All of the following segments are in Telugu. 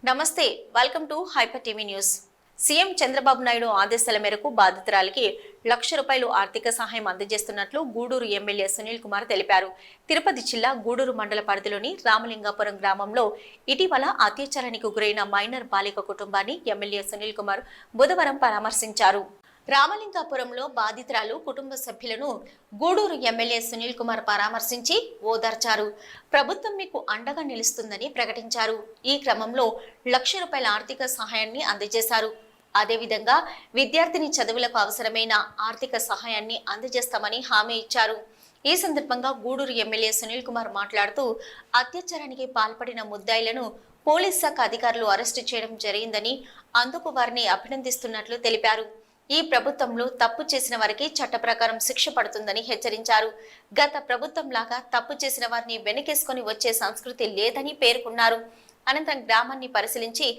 నమస్తే, welcome to hyper TV news. CM Chandrababu Naidu ఆదేశాల మేరకు బాధితురాలికి ₹1,00,000 ఆర్థిక సహాయం అందజేస్తున్నట్లు గూడూరు ఎమ్మెల్యే సునీల్ కుమార్ తెలిపారు. తిరుపతి జిల్లా గూడూరు మండల పరిధిలోని రామలింగాపురం గ్రామంలో ఇటీవల అత్యాచారానికి గురైన మైనర్ బాలిక కుటుంబాన్ని ఎమ్మెల్యే సునీల్ కుమార్ బుధవారం పరామర్శించారు. రామలింగాపురంలో బాధితురాలు కుటుంబ సభ్యులను గూడూరు ఎమ్మెల్యే సునీల్ కుమార్ పరామర్శించి ఓదార్చారు. ప్రభుత్వం మీకు అండగా నిలుస్తుందని ప్రకటించారు. ఈ క్రమంలో ₹1,00,000 ఆర్థిక సహాయాన్ని అందజేశారు. అదేవిధంగా విద్యార్థిని చదువులకు అవసరమైన ఆర్థిక సహాయాన్ని అందజేస్తామని హామీ ఇచ్చారు. ఈ సందర్భంగా గూడూరు ఎమ్మెల్యే సునీల్ కుమార్ మాట్లాడుతూ అత్యాచారానికి పాల్పడిన ముద్దాయిలను పోలీస్ శాఖ అధికారులు అరెస్టు చేయడం జరిగిందని, అందుకు వారిని అభినందిస్తున్నట్లు తెలిపారు. ఈ ప్రభుత్వంలో తప్పు చేసిన వారికి చట్ట ప్రకారం శిక్ష పడుతుందని హెచ్చరించారు. గత ప్రభుత్వం లాగా తప్పు చేసిన వారిని వెనకేసుకొని వచ్చే సంస్కృతి లేదని పేర్కొన్నారు. అనంతరం గ్రామాన్ని పరిశీలించి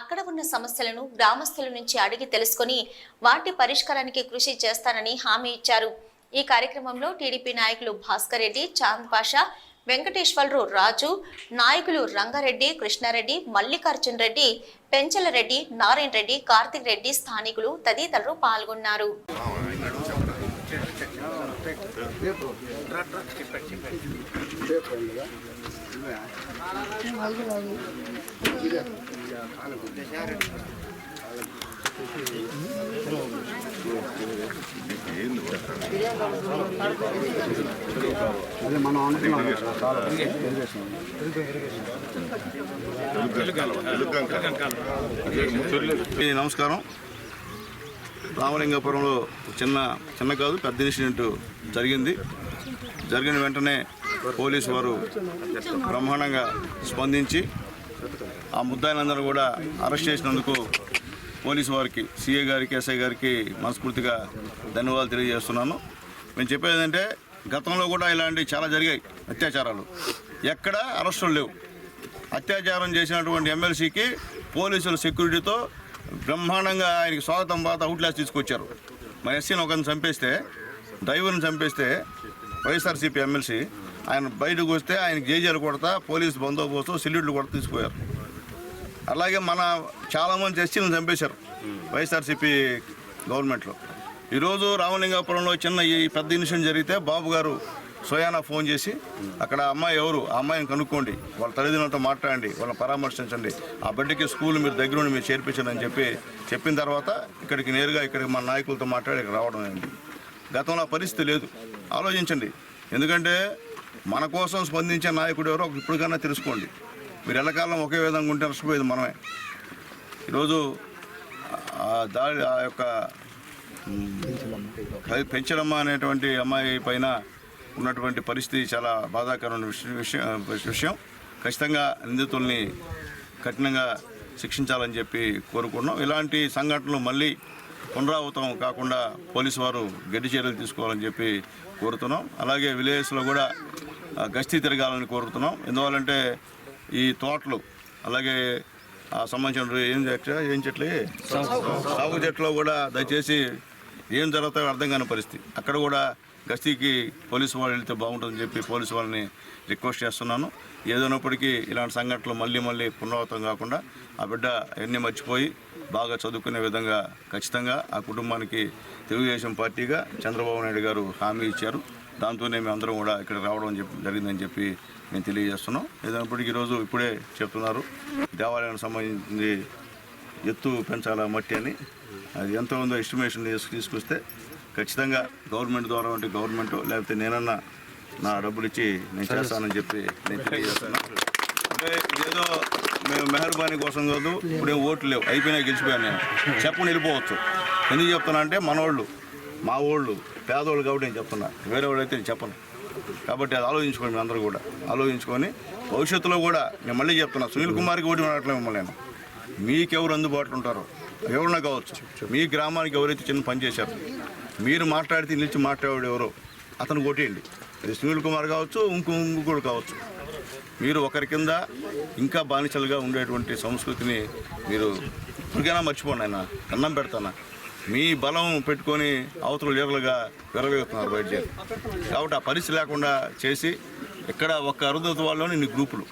అక్కడ ఉన్న సమస్యలను గ్రామస్తుల నుంచి అడిగి తెలుసుకొని వాటి పరిష్కారానికి కృషి చేస్తానని హామీ ఇచ్చారు. ఈ కార్యక్రమంలో టీడీపీ నాయకులు భాస్కర్ రెడ్డి, చాంద్ పాషా, వెంకటేశ్వరరావు, రాజు, నాయకులు రంగారెడ్డి, కృష్ణారెడ్డి, మల్లికార్జున్ రెడ్డి, పెంచల రెడ్డి, నారాయణ రెడ్డి, కార్తిక్ రెడ్డి, స్థానికులు తదితరులు పాల్గొన్నారు. నమస్కారం. రామలింగాపురంలో చిన్న కాదు పెద్ద ఇన్సిడెంట్ జరిగింది. జరిగిన వెంటనే పోలీసు వారు బ్రహ్మాండంగా స్పందించి ఆ ముద్దాయిలందరూ కూడా అరెస్ట్ చేసినందుకు పోలీసు వారికి, సిఐ గారికి, ఎస్ఐ గారికి మనస్ఫూర్తిగా ధన్యవాదాలు తెలియజేస్తున్నాను. మేము చెప్పేది ఏంటంటే గతంలో కూడా ఇలాంటివి చాలా జరిగాయి. అత్యాచారాలు ఎక్కడ అరెస్టులు లేవు. అత్యాచారం చేసినటువంటి ఎమ్మెల్సీకి పోలీసుల సెక్యూరిటీతో బ్రహ్మాండంగా ఆయనకి స్వాగతం బాత అవుట్లాస్ తీసుకొచ్చారు. మా ఎస్సీని ఒకరిని చంపేస్తే, డ్రైవర్ని చంపేస్తే వైఎస్ఆర్సీపీ ఎమ్మెల్సీ ఆయన బయటకు వస్తే ఆయనకి జేజీలు కొడతా పోలీసు బందోబస్తు సిల్యూట్లు కొడతా తీసుకుపోయారు. అలాగే మన చాలామంది ఎస్సీలను చంపేశారు వైఎస్ఆర్సీపీ గవర్నమెంట్లో. ఈరోజు రామలింగాపురంలో ఈ పెద్ద ఇన్సిడెంట్ జరిగితే బాబు గారు స్వయానా ఫోన్ చేసి అక్కడ అమ్మాయి ఎవరు, ఆ అమ్మాయిని కనుక్కోండి, వాళ్ళ తల్లిదండ్రులతో మాట్లాడండి, వాళ్ళని పరామర్శించండి, ఆ బిడ్డకి స్కూల్ మీరు దగ్గర నుండి మీరు చేర్పించండి అని చెప్పిన తర్వాత ఇక్కడికి నేరుగా మన నాయకులతో మాట్లాడి ఇక్కడ రావడం అయింది. గతంలో ఆ పరిస్థితి లేదు. ఆలోచించండి. ఎందుకంటే మన కోసం స్పందించే నాయకుడు ఎవరో ఇప్పటికన్నా తెలుసుకోండి. మీరు ఎల్లకాలం ఒకే విధంగా ఉంటే నష్టపోయేది మనమే. ఈరోజు ఆ యొక్క పెంచలమ్మ అనేటువంటి అమ్మాయి పైన ఉన్నటువంటి పరిస్థితి చాలా బాధాకరమైన విషయం. ఖచ్చితంగా నిందితుల్ని కఠినంగా శిక్షించాలని చెప్పి కోరుకుంటున్నాం. ఇలాంటి సంఘటనలు మళ్ళీ పునరావృతం కాకుండా పోలీసు వారు గట్టి చర్యలు తీసుకోవాలని చెప్పి కోరుతున్నాం. అలాగే విలేజ్లో కూడా గస్తీ తిరగాలని కోరుతున్నాం. ఎందువల్లంటే ఈ తోటలు అలాగే సంబంధించిన ఏం చెట్లు సాగు చెట్లు కూడా దయచేసి ఏం జరుగుతాయో అర్థం కాని పరిస్థితి. అక్కడ కూడా గస్తీకి పోలీసు వాళ్ళు వెళ్తే బాగుంటుందని చెప్పి పోలీసు వాళ్ళని రిక్వెస్ట్ చేస్తున్నాను. ఏదైనప్పటికీ ఇలాంటి సంఘటనలు మళ్ళీ పునరావృతం కాకుండా ఆ బిడ్డ ఎన్ని మర్చిపోయి బాగా చదువుకునే విధంగా ఖచ్చితంగా ఆ కుటుంబానికి తెలుగుదేశం పార్టీగా చంద్రబాబు నాయుడు గారు హామీ ఇచ్చారు. దాంతోనే మేము అందరం కూడా ఇక్కడ రావడం జరిగిందని చెప్పి మేము తెలియజేస్తున్నాం. ఏదైనప్పటికీ ఈరోజు ఇప్పుడే చెప్తున్నారు దేవాలయానికి సంబంధించి ఎత్తు పెంచాల మట్టి అని, అది ఎంత ఉందో ఎస్టిమేషన్ తీసుకొస్తే ఖచ్చితంగా గవర్నమెంట్ ద్వారా అంటే గవర్నమెంట్ లేకపోతే నేనన్నా నా డబ్బులు ఇచ్చి నేను చేస్తానని చెప్పి నేను తెలియజేస్తున్నాను. అంటే ఇదేదో మేము మెహర్బానీ కోసం కాదు. ఇప్పుడే ఓట్లు లేవు, అయిపోయినా గెలిచిపోయాను నేను చెప్పని వెళ్ళిపోవచ్చు. ఎందుకు చెప్తున్నా అంటే మనోళ్ళు మా వాళ్ళు పేదవాళ్ళు కాబట్టి నేను చెప్తున్నా, వేరే వాళ్ళు అయితే నేను చెప్పను. కాబట్టి అది ఆలోచించుకోండి. మీ అందరూ కూడా ఆలోచించుకొని భవిష్యత్తులో కూడా నేను మళ్ళీ చెప్తున్నా, సునీల్ కుమార్కి ఓటు అడగట్లేదు మిమ్మల్ని నేను. మీకెవరు అందుబాటులో ఉంటారో ఎవరన్నా కావచ్చు, మీ గ్రామానికి ఎవరైతే చిన్న పని చేశారు, మీరు మాట్లాడితే నిలిచి మాట్లాడేవాడు ఎవరో అతను కొట్టేయండి. అది సునీల్ కుమార్ కావచ్చు, ఇంకొకరు కావచ్చు. మీరు ఒకరి కింద ఇంకా బానిసలుగా ఉండేటువంటి సంస్కృతిని మీరు ఇప్పటికైనా మర్చిపోండి. ఆయన అన్నం పెడతానా మీ బలం పెట్టుకొని అవతల లీడర్లుగా విరవేస్తున్నారు బయట చేయాలి. కాబట్టి ఆ పరిస్థితి లేకుండా చేసి ఇక్కడ ఒక్క అరుదత వాళ్ళలోని ఇన్ని గ్రూపులు.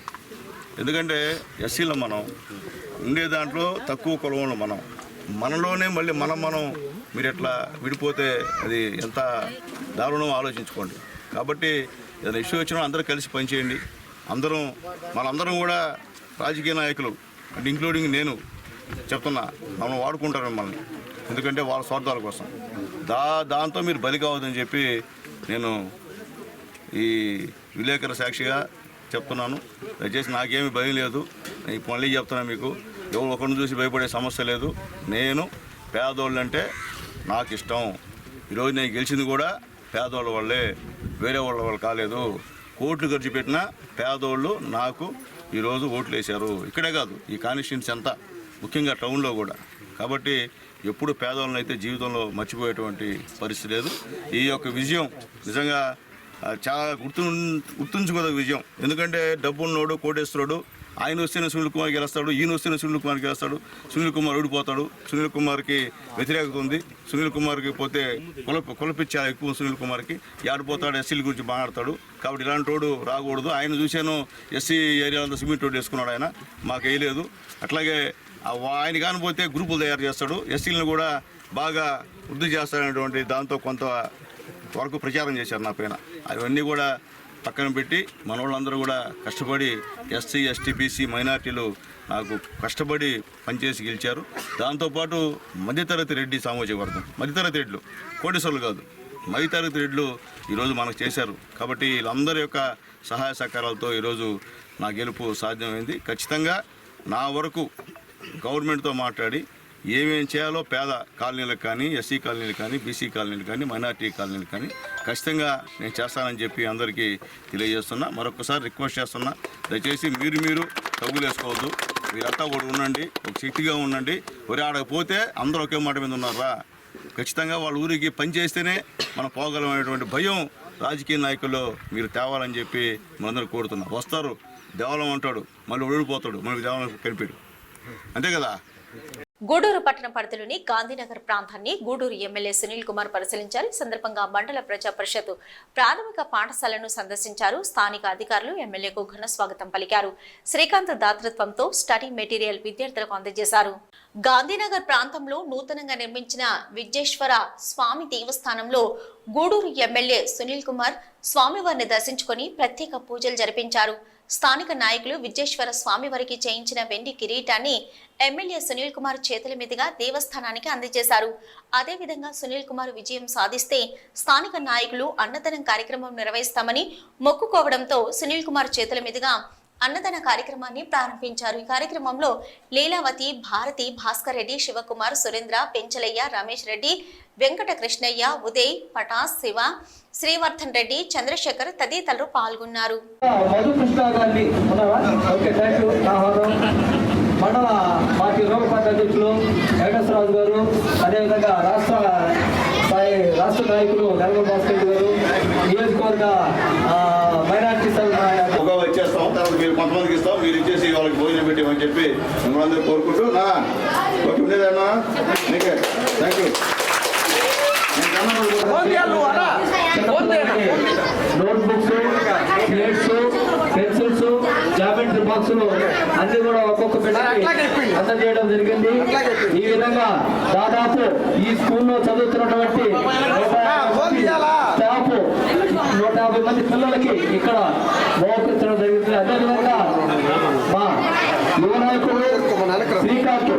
ఎందుకంటే ఎస్సీలో మనం ఉండే దాంట్లో తక్కువ కులంలో మనలోనే మళ్ళీ మనం మీరు ఎట్లా విడిపోతే అది ఎంత దారుణం ఆలోచించుకోండి. కాబట్టి ఏదైనా ఇష్యూ వచ్చినా అందరూ కలిసి పనిచేయండి. మనందరం కూడా రాజకీయ నాయకులు అంటే ఇంక్లూడింగ్ నేను చెప్తున్నా, మనం వాడుకుంటారు మిమ్మల్ని, ఎందుకంటే వాళ్ళ స్వార్థాల కోసం. దాంతో మీరు బలి కావద్దని చెప్పి నేను ఈ విలేకరుల సాక్షిగా చెప్తున్నాను. దయచేసి నాకేమీ భయం లేదు. నేను మళ్ళీ చెప్తున్నాను మీకు, ఎవరు ఒకరిని చూసి భయపడే సమస్య లేదు. నేను పేదోళ్ళు అంటే నాకు ఇష్టం. ఈరోజు నేను గెలిచింది కూడా పేదోళ్ళ వల్లే, వేరే వాళ్ళ కాలేదు. కోట్లు ఖర్చు పెట్టిన పేదోళ్ళు నాకు ఈరోజు ఓట్లు వేశారు. ఇక్కడే కాదు, ఈ కాన్స్టిట్యున్సీ అంతా, ముఖ్యంగా టౌన్లో కూడా. కాబట్టి ఎప్పుడు పేదవాళ్ళని అయితే జీవితంలో మర్చిపోయేటువంటి పరిస్థితి లేదు. ఈ యొక్క విజయం నిజంగా చాలా గుర్తుంచుకోదగ్గ విజయం. ఎందుకంటే డబ్బున్నోడు కోటేశ్వరుడు, ఆయన వస్తేనే సునీల్ కుమార్ గెలుస్తాడు, ఈయన వస్తేనే సునీల్ కుమార్ గెలుస్తాడు. సునీల్ కుమార్ ఓడిపోతాడు. సునీల్ కుమార్కి వ్యతిరేకత ఉంది. సునీల్ కుమార్కి పోతే కులపిచ్చా ఎక్కువ. సునీల్ కుమార్కి ఆడిపోతాడు, ఎస్సీల గురించి మాట్లాడతాడు. కాబట్టి ఇలాంటి రోడ్డు రాకూడదు. ఆయన చూశాను, ఎస్సీ ఏరియాలో సిమెంట్ రోడ్డు వేసుకున్నాడు, ఆయన మాకు వేయలేదు. అట్లాగే ఆయన కానిపోతే గ్రూపులు తయారు చేస్తాడు, ఎస్సీలను కూడా బాగా వృద్ధి చేస్తాడనేటువంటి దాంతో కొంత వరకు ప్రచారం చేశారు నా పైన. అవన్నీ కూడా పక్కన పెట్టి మన వాళ్ళందరూ కూడా కష్టపడి ఎస్సీ, ఎస్టీ, బీసీ, మైనార్టీలు నాకు కష్టపడి పనిచేసి గెలిచారు. దాంతోపాటు మధ్యతరగతి రెడ్డి సామాజిక వర్గం, మధ్యతరగతి రెడ్లు, కోటేశ్వర్లు కాదు, మధ్యతరగతి రెడ్లు ఈరోజు మనకు చేశారు. కాబట్టి వీళ్ళందరి యొక్క సహాయ సహకారాలతో ఈరోజు నా గెలుపు సాధ్యమైంది. ఖచ్చితంగా నా వరకు గవర్నమెంట్తో మాట్లాడి ఏమేం చేయాలో పేద కాలనీలకు కానీ, ఎస్సీ కాలనీలకు కానీ, బీసీ కాలనీలకు కానీ, మైనార్టీ కాలనీలకు కానీ ఖచ్చితంగా నేను చేస్తానని చెప్పి అందరికీ తెలియజేస్తున్నా. మరొకసారి రిక్వెస్ట్ చేస్తున్నా, దయచేసి మీరు తగ్గులేసుకోవద్దు. మీరంతా ఒకటి ఉండండి, ఒక శక్తిగా ఉండండి. ఒరే ఆడకపోతే అందరూ ఒకే మాట మీద ఉన్నారా? ఖచ్చితంగా వాళ్ళ ఊరికి పనిచేస్తేనే మనం పోగలమైనటువంటి భయం రాజకీయ నాయకుల్లో మీరు తేవాలని చెప్పి మనందరూ కోరుతున్నాం. వస్తారు, దేవాలయం అంటాడు, మళ్ళీ ఓడిపోతాడు, మనకి దేవాలయం కనిపించడు, అంతే కదా. గూడూరు పట్టణ పరిధిలోని గాంధీనగర్ ప్రాంతాన్ని గూడూరు ఎమ్మెల్యే సునీల్ కుమార్ పరిశీలించారు. ఈ సందర్భంగా మండల ప్రజా పరిషత్ ప్రాథమిక పాఠశాలను సందర్శించారు. స్థానిక అధికారులు ఎమ్మెల్యేకు ఘన స్వాగతం పలికారు. శ్రీకాంత్ దాతృత్వంతో స్టడీ మెటీరియల్ విద్యార్థులకు అందజేశారు. గాంధీనగర్ ప్రాంతంలో నూతనంగా నిర్మించిన విజ్ఞేశ్వర స్వామి దేవస్థానంలో గూడూరు ఎమ్మెల్యే సునీల్ కుమార్ స్వామివారిని దర్శించుకుని ప్రత్యేక పూజలు జరిపించారు. స్థానిక నాయకులు విజ్ఞేశ్వర స్వామి వారికి చేయించిన వెండి కిరీటాన్ని ఎమ్మెల్యే సునీల్ కుమార్ చేతుల మీదుగా దేవస్థానానికి అందజేశారు. అదేవిధంగా సునీల్ కుమార్ విజయం సాధిస్తే స్థానిక నాయకులు అన్నదానం కార్యక్రమం నిర్వహిస్తామని మొక్కుకోవడంతో సునీల్ కుమార్ చేతుల మీదుగా అన్నదాన కార్యక్రమాన్ని ప్రారంభించారు. ఈ కార్యక్రమంలో లీలావతి, భారతి, భాస్కర్ రెడ్డి, శివకుమార్, సురేంద్ర, పెంచలయ్య, రమేష్ రెడ్డి, వెంకట కృష్ణయ్య, ఉదయ్, పటాస్, శివ, శ్రీవర్ధన్ రెడ్డి, చంద్రశేఖర్ తదితరులు పాల్గొన్నారు. మండల పార్టీ లోక పార్టీ అధ్యక్షులు వెంకటేశ్వరరాజు గారు, అదేవిధంగా రాష్ట్ర నాయకులు నల్గొండ భాస్కర్ గారు, నియోజకవర్గ మైనార్టీ ఇచ్చేస్తాం. తర్వాత మీరు కొంతమందికి ఇస్తాం, మీరు ఇచ్చేసి వాళ్ళకి భోజనం పెట్టమని చెప్పి మిమ్మల్ని అందరూ కోరుకుంటూ ఒకటి ఉండేదన్నా. Thank you. Notebooks, plates, pencils, geometry బాక్సులు అన్ని కూడా ఒక్కొక్క బిడ్డకి అందజేయడం జరిగింది. ఈ విధంగా దాదాపు ఈ స్కూల్లో చదువుతున్నటువంటి స్టాఫ్ 150 మంది పిల్లలకి ఇక్కడ మోకరించడం జరిగింది. అదేవిధంగా మా యువ నాయకుడు శ్రీకాంత్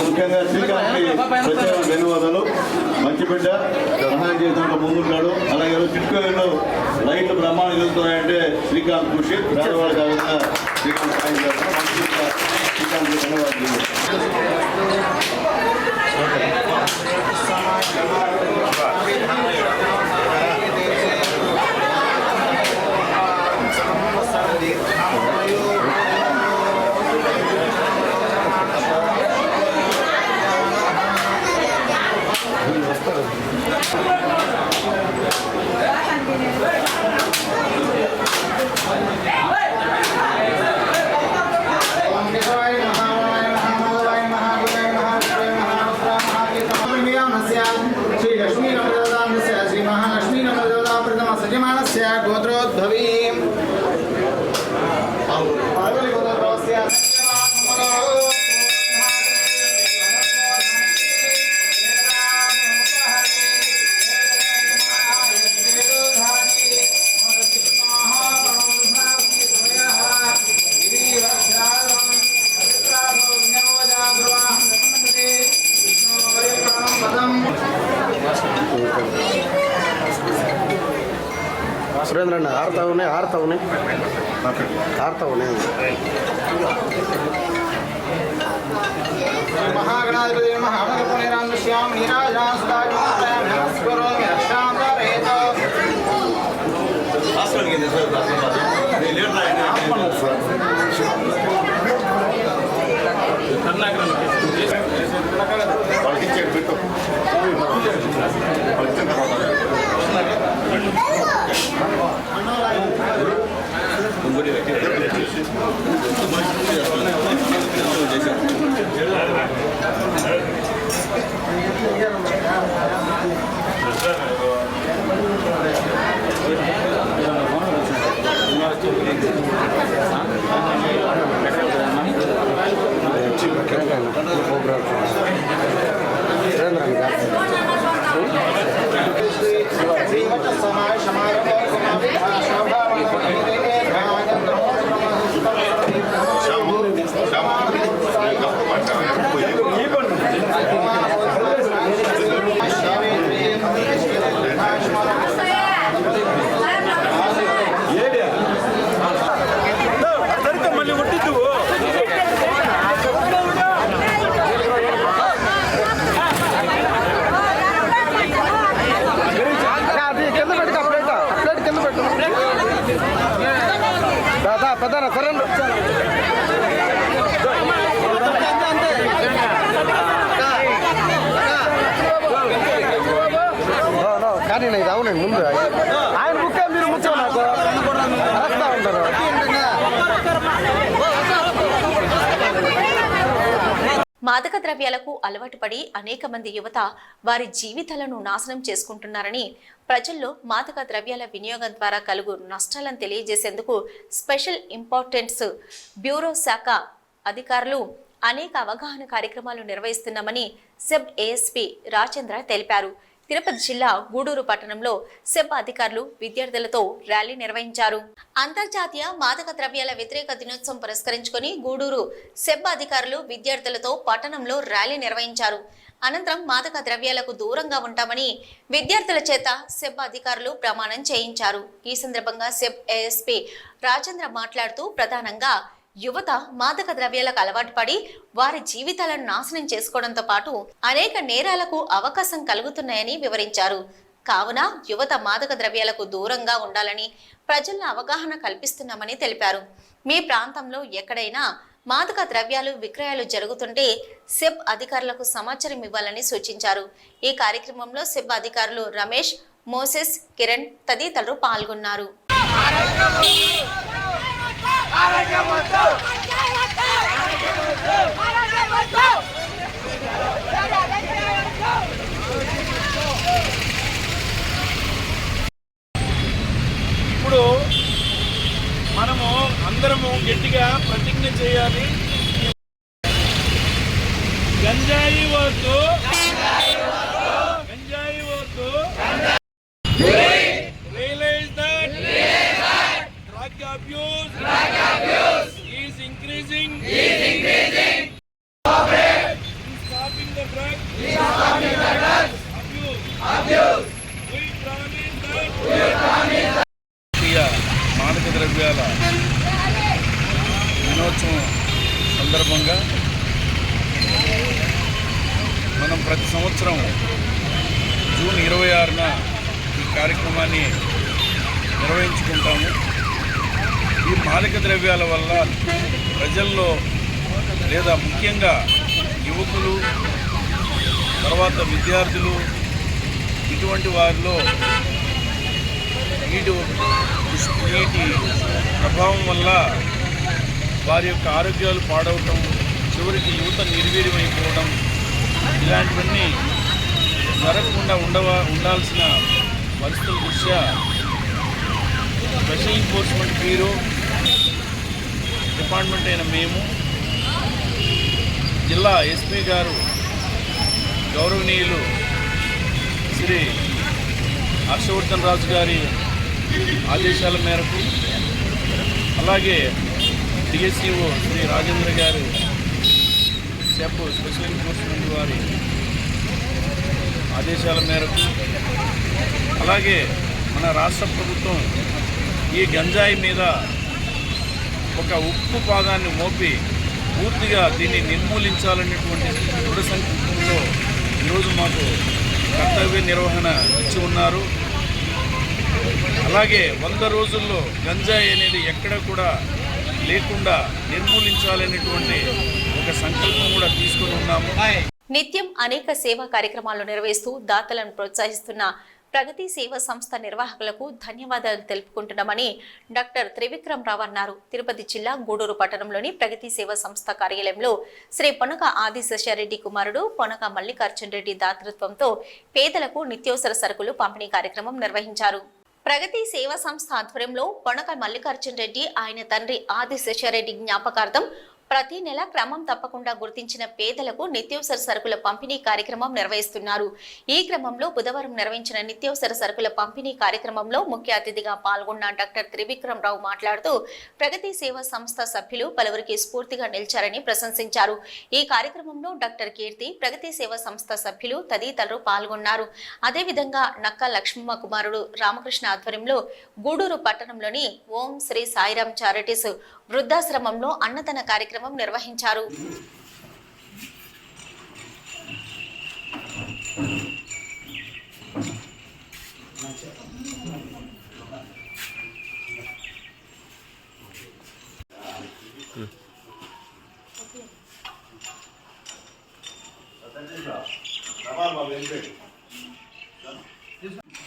ముఖ్యంగా శ్రీకాంత్కి ప్రత్యేక ధన్యవాదాలు. మంచి బిడ్డ, సహాయం చేయడంలో ముందుంటాడు. అలాగే చిట్కోలో లైట్లు బ్రహ్మాండం ఎదుగుతున్నాయంటే శ్రీకాంత్ కృషి. పేదవాళ్ళు కాకుండా శ్రీకాంత్ సాయం చేస్తాం. మంచి శ్రీకాంత్కి ధన్యవాదాలు. సురేంద్ర అన్న ఆరుతా ఉన్నాయి महागणाधिपति महापुनिराश्याम नीराजां सुदाग्रोमि रक्षांतरेत కానీ ఇది అవునండి ముందు ఆయన ముఖ్యం మీరు ముఖ్యం నాకు వస్తూ ఉంటారు. మాదక ద్రవ్యాలకు అలవాటు పడి అనేక మంది యువత వారి జీవితాలను నాశనం చేసుకుంటున్నారని ప్రజల్లో మాదక ద్రవ్యాల వినియోగం ద్వారా కలుగు నష్టాలను తెలియజేసేందుకు స్పెషల్ ఇంపార్టెన్స్ బ్యూరో శాఖ అధికారులు అనేక అవగాహన కార్యక్రమాలు నిర్వహిస్తున్నామని సెబ్ ఏఎస్పీ రాజేంద్ర తెలిపారు. తిరుపతి జిల్లా గూడూరు పట్టణంలో సెబ్ అధికారులు విద్యార్థులతో ర్యాలీ నిర్వహించారు. అంతర్జాతీయ మాదక ద్రవ్యాల వ్యతిరేక దినోత్సవం పురస్కరించుకొని గూడూరు సెబ్ అధికారులు విద్యార్థులతో పట్టణంలో ర్యాలీ నిర్వహించారు. అనంతరం మాదక ద్రవ్యాలకు దూరంగా ఉంటామని విద్యార్థుల చేత సెబ్ అధికారులు ప్రమాణం చేయించారు. ఈ సందర్భంగా సెబ్ ఏఎస్పీ రాజేంద్ర మాట్లాడుతూ ప్రధానంగా యువత మాదక ద్రవ్యాలకు అలవాటు పడి వారి జీవితాలను నాశనం చేసుకోవడంతో పాటు అనేక నేరాలకు అవకాశం కలుగుతున్నాయని వివరించారు. కావున యువత మాదక ద్రవ్యాలకు దూరంగా ఉండాలని ప్రజల్లో అవగాహన కల్పిస్తున్నామని తెలిపారు. మీ ప్రాంతంలో ఎక్కడైనా మాదక ద్రవ్యాలు విక్రయాలు జరుగుతుంటే సెబ్ అధికారులకు సమాచారం ఇవ్వాలని సూచించారు. ఈ కార్యక్రమంలో సెబ్ అధికారులు రమేష్, మోసెస్, కిరణ్ తదితరులు పాల్గొన్నారు. ఇప్పుడు మనము అందరము గట్టిగా ప్రతిజ్ఞ చేయాలి. గంజాయి వద్దు, గంజాయి వద్దు. Realize that drug abuse is increasing. Stopping the drug abuse. We promise that. మాదక ద్రవ్యాల దినోత్సవం సందర్భంగా మనం ప్రతి సంవత్సరం జూన్ 26న ఈ కార్యక్రమాన్ని నిర్వహించుకుంటాము. ఈ మాదక ద్రవ్యాల వల్ల ప్రజల్లో లేదా ముఖ్యంగా యువకులు, తర్వాత విద్యార్థులు, ఇటువంటి వారిలో నీటి ప్రభావం వల్ల వారి యొక్క ఆరోగ్యాలు పాడవటం, చివరికి యువత నిర్వీర్యమైపోవడం, ఇలాంటివన్నీ జరగకుండా ఉండాల్సిన పరిస్థితుల దృష్ట్యా స్పెషల్ ఎన్ఫోర్స్మెంట్ బ్యూరో డిపార్ట్మెంట్ అయిన మేము, జిల్లా ఎస్పీ గారు గౌరవనీయులు శ్రీ హర్షవర్ధన్ రాజు గారి ఆదేశాల మేరకు, అలాగే డిఎస్ఈఓ శ్రీ రాజేంద్ర గారు సెబ్ స్పెషల్ ఎన్ఫోర్స్మెంట్ వారి ఆదేశాల మేరకు, అలాగే మన రాష్ట్ర ప్రభుత్వం ఈ గంజాయి మీద ఒక ఉక్కు పాదాన్ని మోపి పూర్తిగా దీన్ని నిర్మూలించాలనేటువంటి దృఢ సంకల్పంలో ఈరోజు మాకు కర్తవ్య నిర్వహణ ఇచ్చి ఉన్నారు. అలాగే 100 రోజుల్లో గంజాయి అనేది ఎక్కడ కూడా లేకుండా నిర్మూలించాలనేటువంటి ఒక సంకల్పం కూడా తీసుకొని ఉన్నాము. నిత్యం అనేక సేవా కార్యక్రమాలు నిర్వహిస్తూ దాతలను ప్రోత్సహిస్తున్న ప్రగతి సేవా సంస్థ నిర్వాహకులకు ధన్యవాదాలు తెలుపుకుంటున్నామని డాక్టర్ త్రివిక్రమ్ రావు అన్నారు. తిరుపతి జిల్లా గూడూరు పట్టణంలోని ప్రగతి సేవా సంస్థ కార్యాలయంలో శ్రీ పొనక ఆదిశేషారెడ్డి కుమారుడు పొనక మల్లికార్జున రెడ్డి దాతృత్వంతో పేదలకు నిత్యావసర సరుకులు పంపిణీ కార్యక్రమం నిర్వహించారు. ప్రగతి సేవా సంస్థ ఆధ్వర్యంలో పొనక మల్లికార్జున రెడ్డి ఆయన తండ్రి ఆదిశేషారెడ్డి జ్ఞాపకార్థం ప్రతి నెల క్రమం తప్పకుండా గుర్తించిన పేదలకు నిత్యావసర సరుకుల పంపిణీ కార్యక్రమం నిర్వహిస్తున్నారు. ఈ క్రమంలో బుధవారం నిర్వహించిన నిత్యావసర సరుకుల పంపిణీ కార్యక్రమంలో ముఖ్య అతిథిగా పాల్గొన్న డాక్టర్ త్రివిక్రమ్ రావు మాట్లాడుతూ ప్రగతి సేవా సంస్థ సభ్యులు పలువురికి స్ఫూర్తిగా నిలిచారని ప్రశంసించారు. ఈ కార్యక్రమంలో డాక్టర్ కీర్తి, ప్రగతి సేవా సంస్థ సభ్యులు తదితరులు పాల్గొన్నారు. అదేవిధంగా నక్క లక్ష్మమ్మ కుమారుడు రామకృష్ణ ఆధ్వర్యంలో గూడూరు పట్టణంలోని ఓం శ్రీ సాయిరాం చారిటీస్ వృద్ధాశ్రమంలో అన్నదాన కార్యక్రమం నిర్వహించారు.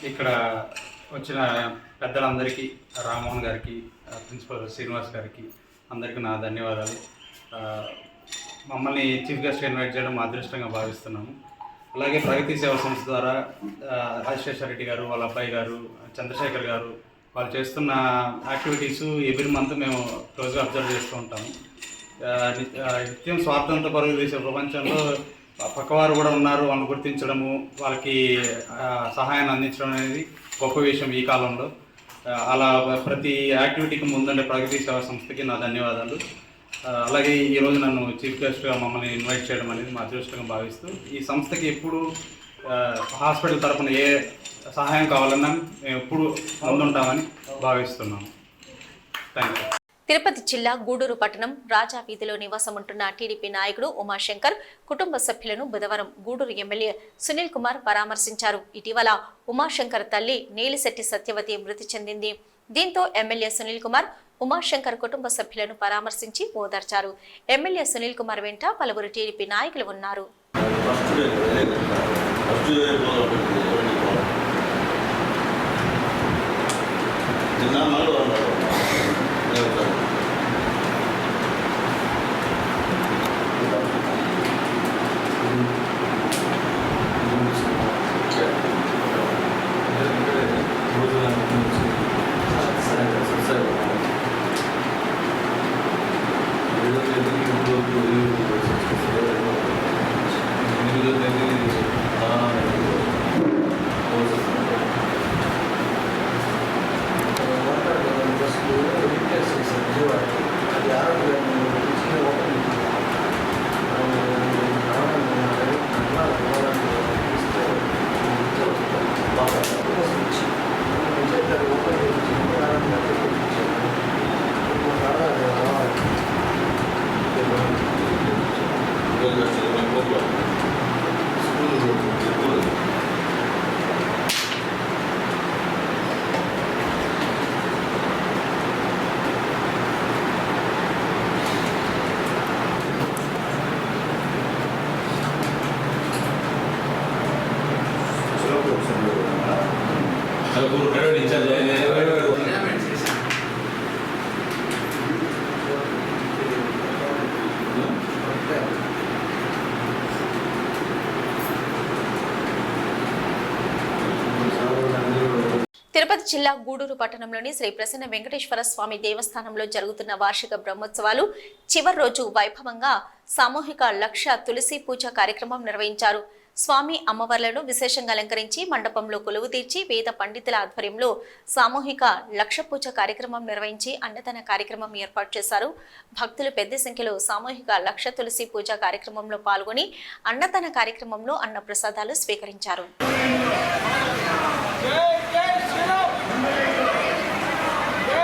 ఇక్కడ వచ్చిన పెద్దలందరికీ, రామ్మోహన్ గారికి, ప్రిన్సిపల్ శ్రీనివాస్ గారికి అందరికీ నా ధన్యవాదాలు. మమ్మల్ని చీఫ్ గెస్ట్గా ఇన్వైట్ చేయడం మా అదృష్టంగా భావిస్తున్నాము. అలాగే ప్రగతి సేవా సంస్థ ద్వారా రాజశేఖర్ గారు, వాళ్ళ అబ్బాయి గారు, చంద్రశేఖర్ గారు వాళ్ళు చేస్తున్న యాక్టివిటీస్ ఎవ్రీ మంత్ మేము క్లోజ్గా అబ్జర్వ్ చేస్తూ ఉంటాము. నిత్యం స్వార్థంతో పరుగులు తీసే ప్రపంచంలో పక్కవారు కూడా ఉన్నారు, వాళ్ళని గుర్తించడము, వాళ్ళకి సహాయాన్ని అందించడం అనేది గొప్ప విషయం ఈ కాలంలో. అలా ప్రతి యాక్టివిటీకి ముందుండే ప్రగతి సేవా సంస్థకి నా ధన్యవాదాలు. అలాగే ఈరోజు నన్ను చీఫ్ గెస్ట్గా మమ్మల్ని ఇన్వైట్ చేయడం అనేది మా అదృష్టంగా భావిస్తూ ఈ సంస్థకి ఎప్పుడు హాస్పిటల్ తరఫున ఏ సహాయం కావాలన్నా మేము ఎప్పుడు ముందుంటామని భావిస్తున్నాము. Thank you. తిరుపతి జిల్లా గూడూరు పట్టణం రాజా వీధిలో నివాసం ఉంటున్న టీడీపీ నాయకుడు ఉమాశంకర్ కుటుంబ సభ్యులను బుధవారం గూడూరు ఎమ్మెల్యే సునీల్ కుమార్ పరామర్శించారు. ఇటీవల ఉమాశంకర్ తల్లి నీలిశెట్టి సత్యవతి మృతి చెందింది. దీంతో ఎమ్మెల్యే సునీల్ కుమార్ ఉమాశంకర్ కుటుంబ సభ్యులను పరామర్శించి ఓదార్చారు. ఎమ్మెల్యే సునీల్ కుమార్ వెంట పలువురు టీడీపీ నాయకులు ఉన్నారు. తిరుపతి జిల్లా గూడూరు పట్టణంలోని శ్రీ ప్రసన్న వెంకటేశ్వర స్వామి దేవస్థానంలో జరుగుతున్న వార్షిక బ్రహ్మోత్సవాలు చివరి రోజు వైభవంగా సామూహిక లక్ష తులసి పూజ కార్యక్రమం నిర్వహించారు. స్వామి అమ్మవార్లను విశేషంగా అలంకరించి మండపంలో కొలువు తీర్చి వేద పండితుల ఆధ్వర్యంలో సామూహిక లక్ష పూజ కార్యక్రమం నిర్వహించి అన్నదాన కార్యక్రమం ఏర్పాటు చేశారు. భక్తులు పెద్ద సంఖ్యలో సామూహిక లక్ష తులసి పూజ కార్యక్రమంలో పాల్గొని అన్నదాన కార్యక్రమంలో అన్న ప్రసాదాలు స్వీకరించారు. జై జై శ్రీరామ్. జై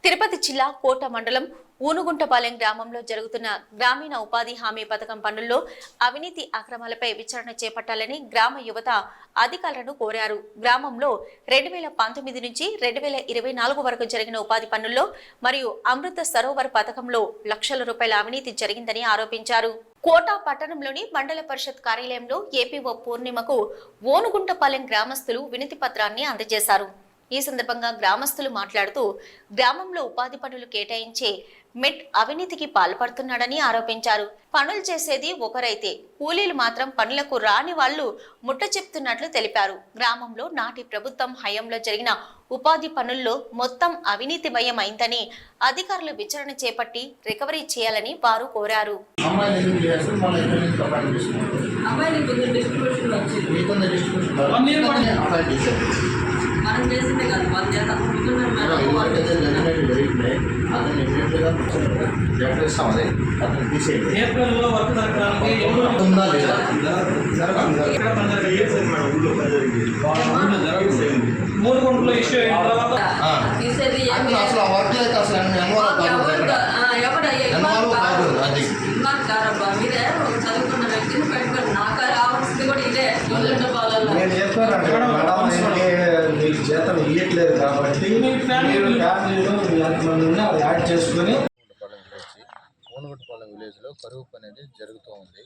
తిరుపతి జిల్లా కోట మండలం ఊనుగుంటపాలెం గ్రామంలో జరుగుతున్న గ్రామీణ ఉపాధి హామీ పథకం పనుల్లో అవినీతి అక్రమాలపై విచారణ చేపట్టాలని గ్రామ యువత అధికారులను కోరారు. గ్రామంలో 2019 నుంచి 2024 వరకు జరిగిన ఉపాధి పనుల్లో మరియు అమృత సరోవర్ పథకంలో లక్షల రూపాయల అవినీతి జరిగిందని ఆరోపించారు. కోట పట్టణంలోని మండల పరిషత్ కార్యాలయంలో ఏపీఓ పూర్ణిమకు ఓనుగుంటపాలెం గ్రామస్తులు వినతి పత్రాన్ని అందజేశారు. ఈ సందర్భంగా గ్రామస్తులు మాట్లాడుతూ గ్రామంలో ఉపాధి పనులు కేటాయించే మెట్ అవినీతికి పాల్పడుతున్నాడని ఆరోపించారు. పనులు చేసేది ఒకరైతే కూలీలు మాత్రం పనులకు రాని వాళ్లు ముట్ట చెప్తున్నట్లు తెలిపారు. గ్రామంలో నాటి ప్రభుత్వం హయాంలో జరిగిన ఉపాధి పనుల్లో మొత్తం అవినీతిమయమైందని అధికారులు విచారణ చేపట్టి రికవరీ చేయాలని వారు కోరారు. మనం చేసిందే కాదు వాళ్ళ చేత అతను తీసేయండి. ఏప్రిల్లో వర్క్ జరగడానికి మూడు గుంటలు ఇష్యూ తీసేది అసలు వర్క్ అయితే అసలు ఎవడబ్బా మీరే చదువుకున్న వ్యక్తిని పెట్టుకొని నాకు రావాల్సింది కూడా ఇదే నేను చెప్పాను మీకు జీతం ఇవ్వట్లేదు కాబట్టి మీరు ఫ్యామిలీలో ఎంతమంది అది యాడ్ చేసుకుని ఓనుగుంటపాలెం విలేజ్లో కరువు పని అనేది జరుగుతూ ఉంది.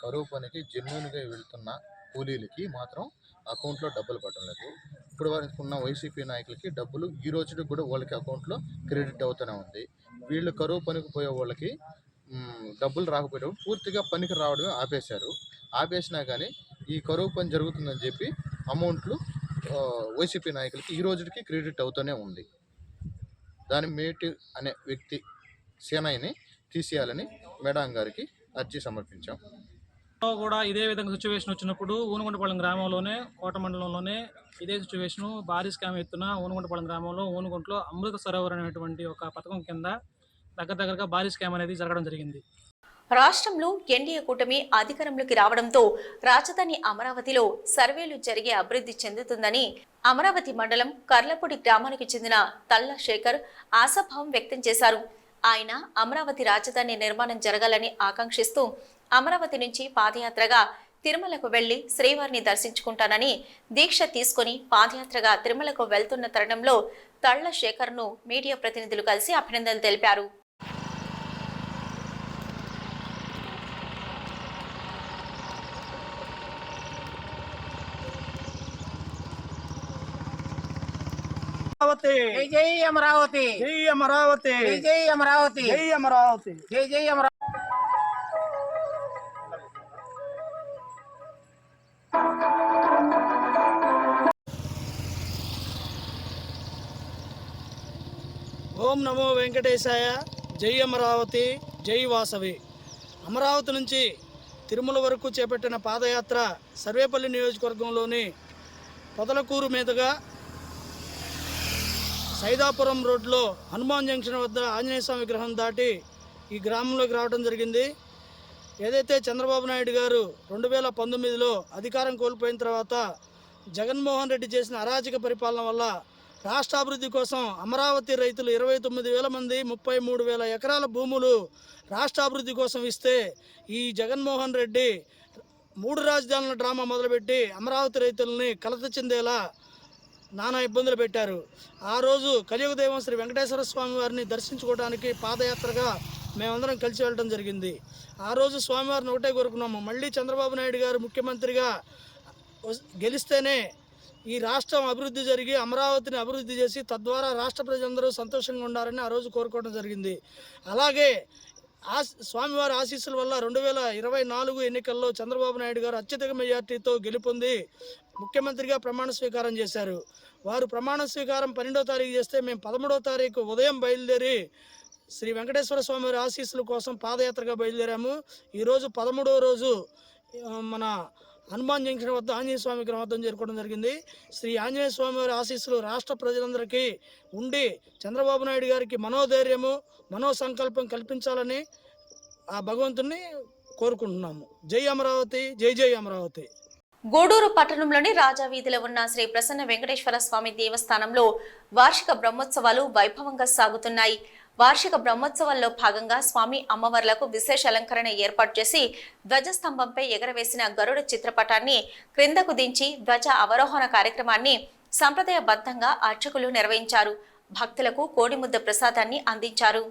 కరువు పనికి జెన్యూన్గా వెళ్తున్న కూలీలకి మాత్రం అకౌంట్లో డబ్బులు పడలేదు. ఇప్పుడు వరకు ఉన్న వైసీపీ నాయకులకి డబ్బులు ఈ రోజుకి కూడా వాళ్ళకి అకౌంట్లో క్రెడిట్ అవుతూనే ఉంది. వీళ్ళు కరువు పనికి పోయే వాళ్ళకి డబ్బులు రాకపోయేటప్పుడు పూర్తిగా పనికి రావడమే ఆపేశారు. ఆపేసినా కానీ ఈ కరువు పని జరుగుతుందని చెప్పి అమౌంట్లు వైసీపీ నాయకులకి ఈ రోజుకి క్రెడిట్ అవుతూనే ఉంది. దాని మేటి అనే వ్యక్తి సేనాయిని తీసేయాలని మేడం గారికి అర్జీ సమర్పించాం. కూడా ఇదే విధంగా సిచ్యువేషన్ వచ్చినప్పుడు ఊనుగుంటపాలెం గ్రామంలోనే కోట మండలంలోనే ఇదే సిచ్యువేషన్ భారీ స్కామ్ ఎత్తున ఊనుగుంటపాలెం గ్రామంలో ఊనుగుంటలో అమృత సరోవర్ అనేటువంటి ఒక పథకం కింద దగ్గరగా భారీ స్కామ్ అనేది జరగడం జరిగింది. రాష్ట్రంలో ఎన్డీఏ కూటమి అధికారంలోకి రావడంతో రాజధాని అమరావతిలో సర్వేలు జరిగే అభివృద్ధి చెందుతుందని అమరావతి మండలం కర్లపూడి గ్రామానికి చెందిన తల్ల శేఖర్ ఆశాభావం వ్యక్తం చేశారు. ఆయన అమరావతి రాజధాని నిర్మాణం జరగాలని ఆకాంక్షిస్తూ అమరావతి నుంచి పాదయాత్రగా తిరుమలకు వెళ్లి శ్రీవారిని దర్శించుకుంటానని దీక్ష తీసుకుని పాదయాత్రగా తిరుమలకు వెళ్తున్న తరుణంలో తళ్ల శేఖర్ను మీడియా ప్రతినిధులు కలిసి అభినందనలు తెలిపారు. జై జై అమరావతి, జై అమరావతి, జై జై అమరావతి, జై అమరావతి, జై జై అమరావతి. ఓం నమో వెంకటేశాయ. జై అమరావతి, జై వాసవి. అమరావతి నుంచి తిరుమల వరకు చేపట్టిన పాదయాత్ర సర్వేపల్లి నియోజకవర్గంలోని పొదలకూరు మీదుగా సైదాపురం రోడ్లో హనుమాన్ జంక్షన్ వద్ద ఆంజనేయ స్వామి విగ్రహం దాటి ఈ గ్రామంలోకి రావడం జరిగింది. ఏదైతే చంద్రబాబు నాయుడు గారు 2019లో అధికారం కోల్పోయిన తర్వాత జగన్మోహన్ రెడ్డి చేసిన అరాచక పరిపాలన వల్ల రాష్ట్రాభివృద్ధి కోసం అమరావతి రైతులు 29,000 మంది 33,000 ఎకరాల భూములు రాష్ట్రాభివృద్ధి కోసం ఇస్తే ఈ జగన్మోహన్ రెడ్డి 3 రాజధానుల డ్రామా మొదలుపెట్టి అమరావతి రైతులని కలత చెందేలా నానా ఇబ్బందులు పెట్టారు. ఆ రోజు కలియుగ దైవం శ్రీ వెంకటేశ్వర స్వామి వారిని దర్శించుకోవడానికి పాదయాత్రగా మేమందరం కలిసి వెళ్ళడం జరిగింది. ఆ రోజు స్వామివారిని ఒకటే కోరుకున్నాము, మళ్ళీ చంద్రబాబు నాయుడు గారు ముఖ్యమంత్రిగా గెలిస్తేనే ఈ రాష్ట్రం అభివృద్ధి జరిగి అమరావతిని అభివృద్ధి చేసి తద్వారా రాష్ట్ర ప్రజలందరూ సంతోషంగా ఉండాలని ఆ రోజు కోరుకోవడం జరిగింది. అలాగే స్వామివారి ఆశీస్సుల వల్ల 2024 ఎన్నికల్లో చంద్రబాబు నాయుడు గారు అత్యధిక మెజార్టీతో గెలుపొంది ముఖ్యమంత్రిగా ప్రమాణ స్వీకారం చేశారు. వారు ప్రమాణ స్వీకారం 12వ తారీఖు చేస్తే మేము 13వ తారీఖు ఉదయం బయలుదేరి శ్రీ వెంకటేశ్వర స్వామి వారి ఆశీస్సుల కోసం పాదయాత్రగా బయలుదేరాము. ఈరోజు 13వ రోజు మన హనుమాన్ జంక్షన్ వద్ద ఆంజనేయ స్వామి విగ్రహం వద్ద చేరుకోవడం జరిగింది. శ్రీ ఆంజనేయ స్వామి వారి ఆశీస్సులు రాష్ట్ర ప్రజలందరికీ ఉండి చంద్రబాబు నాయుడు గారికి మనోధైర్యము మనోసంకల్పం కల్పించాలని ఆ భగవంతుని కోరుకుంటున్నాము. జై అమరావతి, జై జై అమరావతి. గూడూరు పట్టణంలోని రాజా వీధిలో ఉన్న శ్రీ ప్రసన్న వెంకటేశ్వర స్వామి దేవస్థానంలో వార్షిక బ్రహ్మోత్సవాలు వైభవంగా సాగుతున్నాయి. వార్షిక బ్రహ్మోత్సవాల్లో భాగంగా స్వామి అమ్మవార్లకు విశేష అలంకరణ ఏర్పాటు చేసి ధ్వజస్తంభంపై ఎగరవేసిన గరుడ చిత్రపటాన్ని క్రిందకు దించి ధ్వజ అవరోహణ కార్యక్రమాన్ని సంప్రదాయబద్ధంగా అర్చకులు నిర్వహించారు. భక్తులకు కోడిముద్ద ప్రసాదాన్ని అందించారు.